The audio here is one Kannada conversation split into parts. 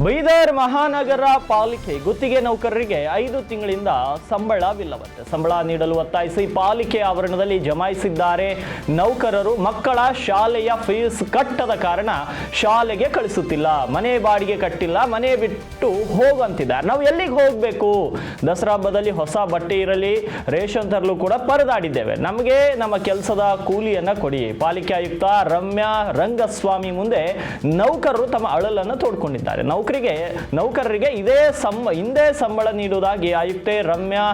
ಬೀದರ್ ಮಹಾನಗರ ಪಾಲಿಕೆ ಗುತ್ತಿಗೆ ನೌಕರರಿಗೆ 5 ತಿಂಗಳಿಂದ ಸಂಬಳವಿಲ್ಲವಂತೆ. ಸಂಬಳ ನೀಡಲು ಒತ್ತಾಯಿಸಿ ಪಾಲಿಕೆ ಆವರಣದಲ್ಲಿ ಜಮಾಯಿಸಿದ್ದಾರೆ ನೌಕರರು. ಮಕ್ಕಳ ಶಾಲೆಯ ಫೀಸ್ ಕಟ್ಟದ ಕಾರಣ ಶಾಲೆಗೆ ಕಳಿಸುತ್ತಿಲ್ಲ, ಮನೆ ಬಾಡಿಗೆ ಕಟ್ಟಿಲ್ಲ, ಮನೆ ಬಿಟ್ಟು ಹೋಗಂತಿದ್ದಾರೆ. ನಾವು ಎಲ್ಲಿಗೆ ಹೋಗಬೇಕು? ದಸರಾ ಹಬ್ಬದಲ್ಲಿ ಹೊಸ ಬಟ್ಟೆ ಇರಲಿ, ರೇಷನ್ ತರಲು ಕೂಡ ಪರದಾಡಿದ್ದೇವೆ, ನಮಗೆ ನಮ್ಮ ಕೆಲಸದ ಕೂಲಿಯನ್ನ ಕೊಡಿ. ಪಾಲಿಕೆ ಆಯುಕ್ತ ರಮ್ಯಾ ರಂಗಸ್ವಾಮಿ ಮುಂದೆ ನೌಕರರು ತಮ್ಮ ಅಳಲನ್ನು ತೋಡ್ಕೊಂಡಿದ್ದಾರೆ. ನೌಕರರಿಗೆ ಹಿಂದೆ ಸಂಬಳ ನೀಡುವುದಾಗಿ ಆಯುಕ್ತೆ ರಮ್ಯಾ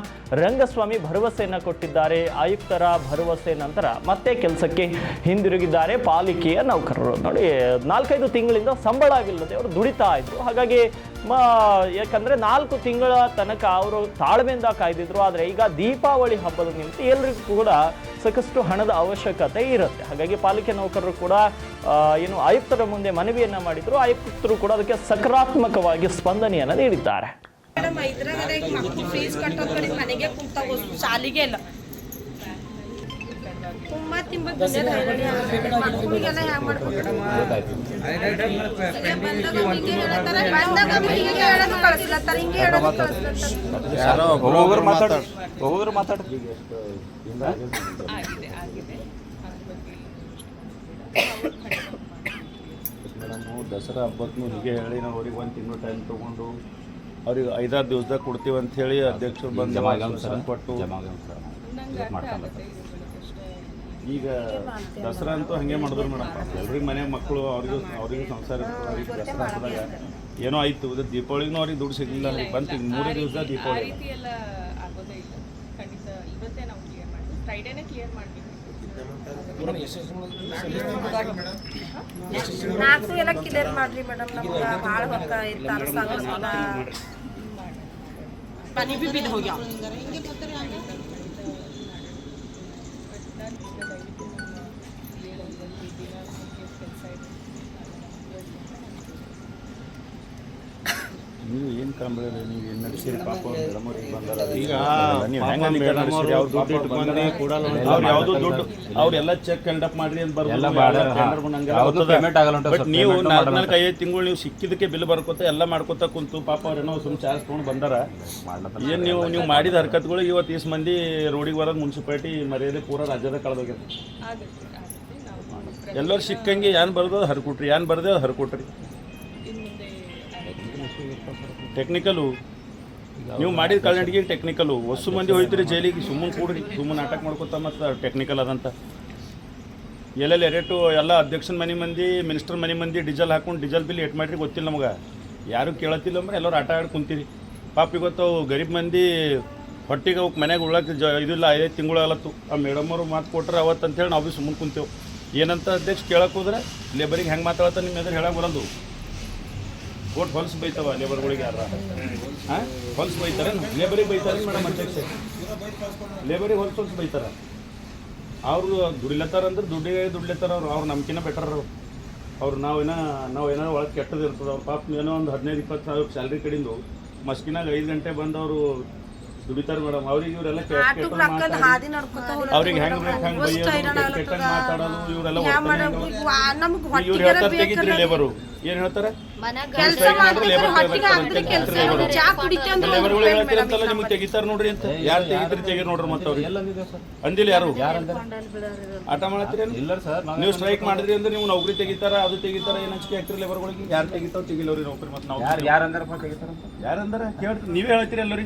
ರಂಗಸ್ವಾಮಿ ಭರವಸೆಯನ್ನು ಕೊಟ್ಟಿದ್ದಾರೆ. ಆಯುಕ್ತರ ಭರವಸೆ ನಂತರ ಮತ್ತೆ ಕೆಲಸಕ್ಕೆ ಹಿಂದಿರುಗಿದ್ದಾರೆ ಪಾಲಿಕೆಯ ನೌಕರರು. ನೋಡಿ, 4-5 ತಿಂಗಳಿಂದ ಸಂಬಳವಿಲ್ಲದೆ ಅವರು ದುಡಿತಾ ಇದ್ರು. ಹಾಗಾಗಿ ಯಾಕಂದ್ರೆ 4 ತಿಂಗಳ ತನಕ ಅವರು ತಾಳ್ಮೆಯಿಂದ ಕಾಯ್ದಿದ್ರು. ಆದರೆ ಈಗ ದೀಪಾವಳಿ ಹಬ್ಬದ ನಿಮಿತ್ತ ಎಲ್ಲರಿಗೂ ಕೂಡ ಸಾಕಷ್ಟು ಹಣದ ಅವಶ್ಯಕತೆ ಇರುತ್ತೆ. ಹಾಗಾಗಿ ಪಾಲಿಕೆ ನೌಕರರು ಕೂಡ ಆಯುಕ್ತರ ಮುಂದೆ ಮನವಿಯನ್ನ ಮಾಡಿದ್ರು. ಆಯುಕ್ತರು ಕೂಡ ಅದಕ್ಕೆ ಸಕಾರಾತ್ಮಕವಾಗಿ ಸ್ಪಂದನೆಯನ್ನ ನೀಡಿದ್ದಾರೆ. ಫೀಸ್ ಕಟ್ಟೋದ್ ಕಡೆ ಮನೆಗೆ ಕುಂತಾಗ ಶಾಲಿಗೆ ಇಲ್ಲ ದಸರಾ ಹಬ್ಬಕ್ಕೂ ಹೀಗೆ ಹೇಳಿ ನಾವು ಅವ್ರಿಗೆ 1 ತಿಂಗಳು ಟೈಮ್ ತೊಗೊಂಡು ಅವ್ರಿಗೆ 5-6 ದಿವಸದಾಗ ಕೊಡ್ತೀವಿ ಅಂತ ಹೇಳಿ ಅಧ್ಯಕ್ಷರು ಬಂದು ಕೊಟ್ಟು ಈಗ ದಸರಾ ಅಂತೂ ಹಾಗೆ ಮಾಡಿದ್ರು ಮೇಡಮ್. ಎಲ್ರಿಗೆ ಮನೆ ಮಕ್ಕಳು ಅವ್ರಿಗೂ ಸಂಸಾರ ದಸರಾ ಹಬ್ಬದಾಗ ಏನೋ ಆಯಿತು. ಇದು ದೀಪಾವಳಿಗೂ ಅವ್ರಿಗೆ ದುಡ್ಡು ಸಿಗಲಿಲ್ಲ. ಬಂತು 3 ದಿವಸ ದೀಪಾವಳಿ. ನಾಲ್ಕು ಎಲ್ಲ ಕ್ಲಿಯರ್ ಮಾಡ್ರಿ ಮೇಡಮ್. ನಮ್ಗೆ ಭಾಳ ಹೊತ್ತ पानी भी बिल हो गया. ನೀವು ಏನು ಕಂಬಳಿಲ್ಲ, ನೀವು ಏನು ನಡೆಸಿರಿ? ಪಾಪ ಈಗ ಯಾವುದು ದುಡ್ಡು ಅವ್ರೆಲ್ಲ ಚೆಕ್ ಕಂಡಪ್ ಮಾಡ್ರಿ ಅಂತ ಬರ್ಬೋದು. ಬಟ್ ನೀವು 4-5 ತಿಂಗಳು ನೀವು ಸಿಕ್ಕಿದ್ದಕ್ಕೆ ಬಿಲ್ ಬರ್ಕೋತ ಎಲ್ಲ ಮಾಡ್ಕೋತ ಕುಂತು ಪಾಪ ಅವ್ರೇನೋ ಸುಮ್ಮನೆ ಚಾರ್ಜ್ ತೊಗೊಂಡು ಬಂದಾರ. ಏನು ನೀವು ಮಾಡಿದ ಹರ್ಕತ್ಗಳು ಇವತ್ತು 20 ಮಂದಿ ರೋಡಿಗೆ ಬರೋದು ಮುನ್ಸಿಪಾಲಿಟಿ ಮರ್ಯಾದೆ ಪೂರ ರಾಜ್ಯದ ಕಳೆದೋಗ್ಯದ. ಎಲ್ಲರೂ ಸಿಕ್ಕಂಗೆ ಏನ್ ಬರ್ದು ಹರ್ಕೊಟ್ರಿ, ಏನ್ ಬರ್ದೆ ಅದು ಹರ್ಕೊಟ್ರಿ. ಟೆಕ್ನಿಕಲು ನೀವು ಮಾಡಿದ ಕಳ್ಳಂಡಿಗೆ ಟೆಕ್ನಿಕಲು ಹೊಸ ಮಂದಿ ಹೋಯ್ತೀರಿ ಜೈಲಿಗೆ. ಸುಮ್ಮನೆ ಕೂಡ್ರಿ, ಸುಮ್ಮನೆ ನಾಟಕ ಮಾಡ್ಕೊತ ಮತ್ತು ಟೆಕ್ನಿಕಲ್ ಅದಂತ ಎಲ್ಲೆಲ್ಲಿ ರೇಟು ಎಲ್ಲ ಅಧ್ಯಕ್ಷನ ಮನೆ ಮಂದಿ, ಮಿನಿಸ್ಟರ್ ಮನೆ ಮಂದಿ ಡೀಸೆಲ್ ಹಾಕೊಂಡು ಡೀಸೆಲ್ ಬಿಲ್ ಎಟ್ ಮಾಡಿರಿ ಗೊತ್ತಿಲ್ಲ ನಮಗೆ. ಯಾರು ಕೇಳತ್ತಿಲ್ಲ ಅಂದ್ರೆ ಎಲ್ಲರೂ ಆಟ ಆಡಿ ಕುಂತೀರಿ. ಪಾಪ ಇವತ್ತು ಗರೀಬ್ ಮಂದಿ ಹೊಟ್ಟಿಗೆ ಅವಕ್ಕೆ ಮನೆಗೆ ಉಳ್ಳಕ್ಕೆ ಇದಿಲ್ಲ. 5 ತಿಂಗಳು ಆಗಲತ್ತು. ಆ ಮೇಡಮ್ ಅವರು ಮಾತು ಕೊಟ್ರೆ ಅವತ್ತು ಅಂತೇಳಿ ನಾವು ಭೀ ಸುಮ್ಮನೆ ಕುಂತೇವೆ. ಏನಂತ ಅಧ್ಯಕ್ಷ ಕೇಳಕ್ಕೆ ಹೋದ್ರೆ ಲೇಬರಿಗೆ ಹೆಂಗೆ ಮಾತಾಡ್ತಾ ನಿಮ್ಮ ಎದುರು ಹೇಳಕ್ಕೆ ಬರೋದು. ಕೋಟ್ ಹೊಲ್ಸು ಬೈತಾವ ಲೇಬರ್ಗಳಿಗೆ. ಯಾರ ಹೊಲ್ಸು ಬೈತಾರೆ, ಲೇಬರಿಗೆ ಬೈತಾರೆ ಮೇಡಮ್ ಅಧ್ಯಕ್ಷ. ಲೇಬರಿಗೆ ಹೊಲ್ಸು ಬೈತಾರೆ. ಅವರು ದುಡಿಲತ್ತಾರ ಅಂದ್ರೆ ದುಡ್ಲೆತ್ತಾರ. ಅವ್ರು ನಮ್ಕಿನ್ನ ಬೆಟರ್. ನಾವೇನೋ ಒಳಗೆ ಕೆಟ್ಟದ್ದು ಇರ್ತದೆ. ಅವ್ರು ಪಾಪ ಏನೋ ಒಂದು 15-20 ಸಾವಿರ ಸ್ಯಾಲ್ರಿ ಕಡಿಂದು ಮಸ್ಕಿನಾಗ 5 ಗಂಟೆ ಬಂದು ಅವರು ದುಡಿತಾರೆ ಮೇಡಮ್. ಅವ್ರಿಗೆ ಇವರೆಲ್ಲ ಅವ್ರಿಗೆ ಹೆಂಗ್ ಬೇಕು ಹಂಗೆ ಬೈಯೋದು, ಕೆಟ್ಟಂಗೆ ಮಾತಾಡೋದು, ಇವರೆಲ್ಲ ಇವ್ರು ಹೇಳ್ತಾರೆ ತೆಗಿದ್ರಿ ಲೇಬರು. ಏನು ಹೇಳ್ತಾರೆ? ಲೇಬರ್ಗಳು ಹೇಳ್ತೀರಂತಲ್ಲ ನಿಮ್ಗೆ ತೆಗಿತಾರೆ ನೋಡ್ರಿ ಅಂತ. ಯಾರು ತೆಗಿರಿ ನೋಡ್ರಿ. ಮತ್ತೆ ಅವ್ರಿಗೆ ಅಂದಿಲ್ಲ ಯಾರು ಆಟ ಮಾಡತ್ತೀರಿ? ನೀವು ಸ್ಟ್ರೈಕ್ ಮಾಡಿದ್ರಿ ಅಂದ್ರೆ ನೀವು ನೌಕರಿ ತೆಗಿತಾರ, ಅದು ತೆಗಿತಾರ, ಏನು ಹಂಚಿಕೆ ಆಗ್ತೀರಿ ಲೇಬರ್ಗಳಿಗೆ? ಯಾರು ತೆಗಿತಾವ್ ತೆಗಿಲ್ಲವ್ರಿ ನೌಕರಿ? ಮತ್ತೆ ನಾವು ಯಾರಂದ್ರೆ ಕೇಳ್ತೀರಿ, ನೀವೇ ಹೇಳ್ತೀರಿ ಎಲ್ಲರಿಗೆ.